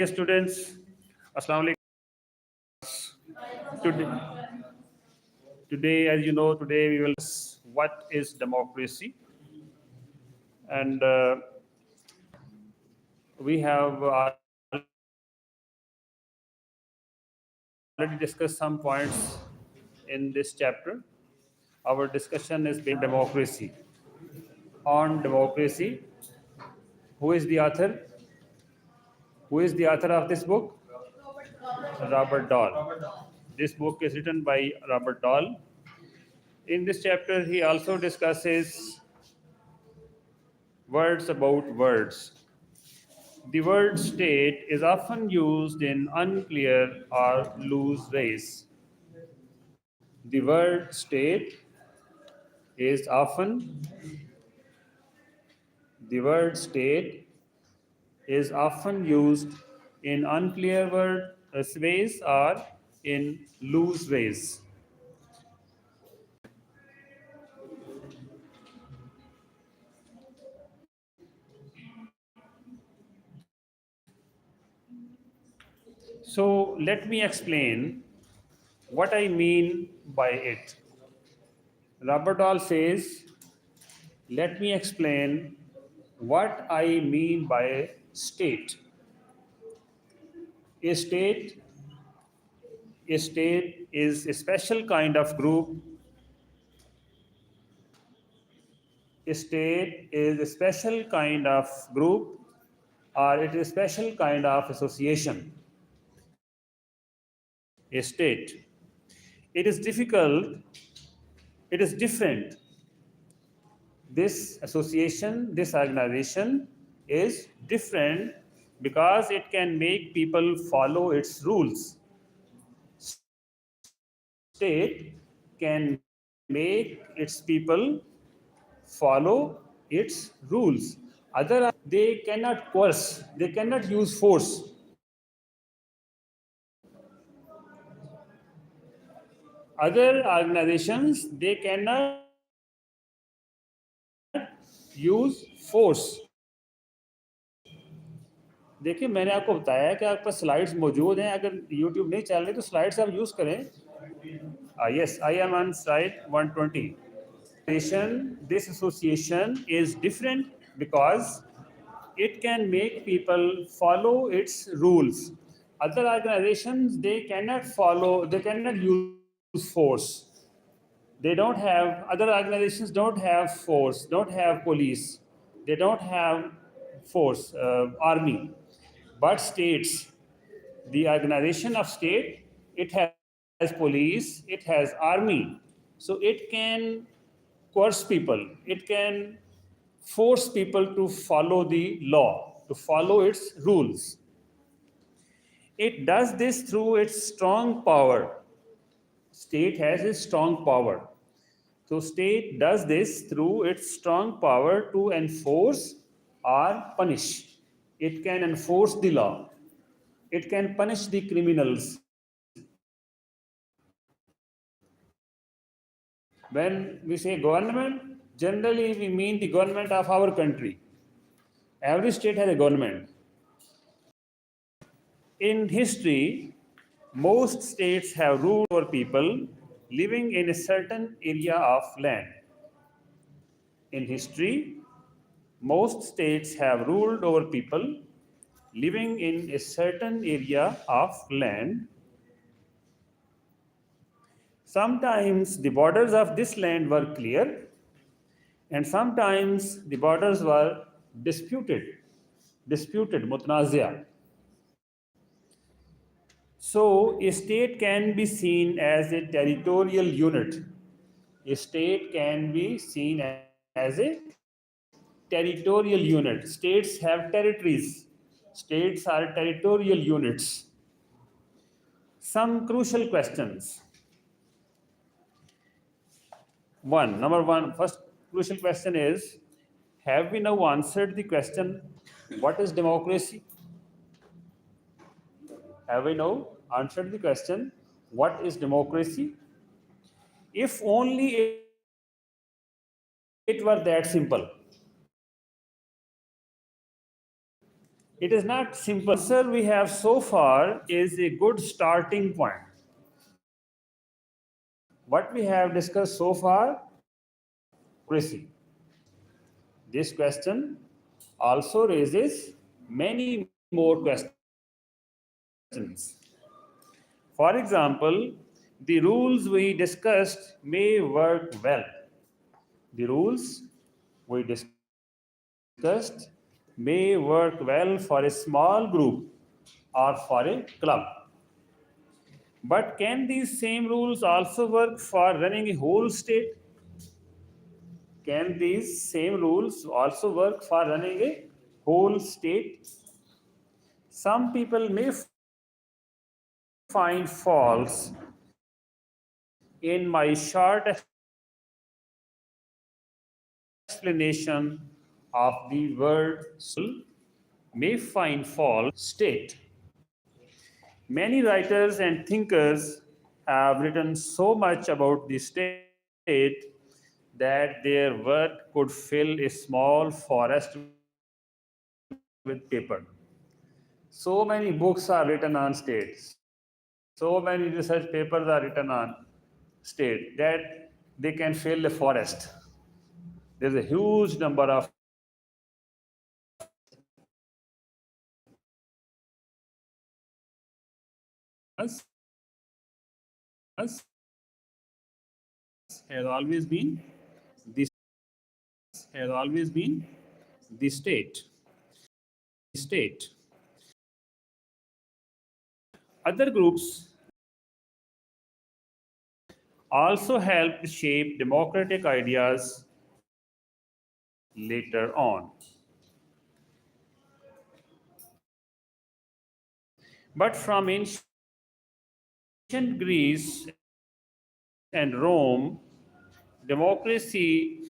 Dear students, Assalamu alaikum. Today, as you know, today we will discuss what is democracy, and we have already discussed some points in this chapter. Our discussion is based on democracy. On democracy, who is the author? Who is the author of this book? Robert Dahl. This book is written by Robert Dahl. In this chapter, he also discusses words about words. The word state is often used in unclear or loose ways. The word state is often the word state is often used in unclear ways or in loose ways. So let me explain what I mean by it. Robert Dahl says, let me explain what I mean by state. A state, a state is a special kind of group. A state is a special kind of group or it is a special kind of association. A state. It is difficult, it is different. This association, this organization is different because it can make people follow its rules. State can make its people follow its rules. Other they cannot coerce, they cannot use force. Other organizations they cannot use force. देखिए मैंने आपको बताया कि आपके पास slides मौजूद हैं अगर YouTube नहीं चल रही तो स्लाइड्स आप यूज़ करें yes I am on slide 120 this association is different because it can make people follow its rules. Other organizations they cannot follow, they cannot use force. They don't have, other organizations don't have force, don't have police, they don't have force, army. But states, the organization of state, it has police, it has army, so it can coerce people, it can force people to follow the law, to follow its rules. It does this through its strong power. State has a strong power. So state does this through its strong power to enforce or punish. It can enforce the law. It can punish the criminals. When we say government, generally we mean the government of our country. Every state has a government. In history, most states have ruled over people living in a certain area of land. In history, most states have ruled over people living in a certain area of land. Sometimes the borders of this land were clear, and sometimes the borders were disputed, mutnazia. So, a state can be seen as a territorial unit. A state can be seen as a territorial unit. States have territories. States are territorial units. Some crucial questions. Number one, first crucial question is, have we now answered the question, what is democracy? Have we now answered the question, what is democracy? If only it were that simple. It is not simple. The answer we have so far is a good starting point. What we have discussed so far, democracy. This question also raises many more questions. For example, the rules we discussed may work well. The rules we discussed may work well for a small group or for a club. But can these same rules also work for running a whole state? Can these same rules also work for running a whole state? Some people may find faults in my short explanation of the word may find fault state. Many writers and thinkers have written so much about the state that their work could fill a small forest with paper. So many books are written on states. So many research papers are written on state that they can fill a forest. There's a huge number of us has always been this has always been the state. State. Other groups also helped shape democratic ideas later on. But from ancient Greece and Rome, democracy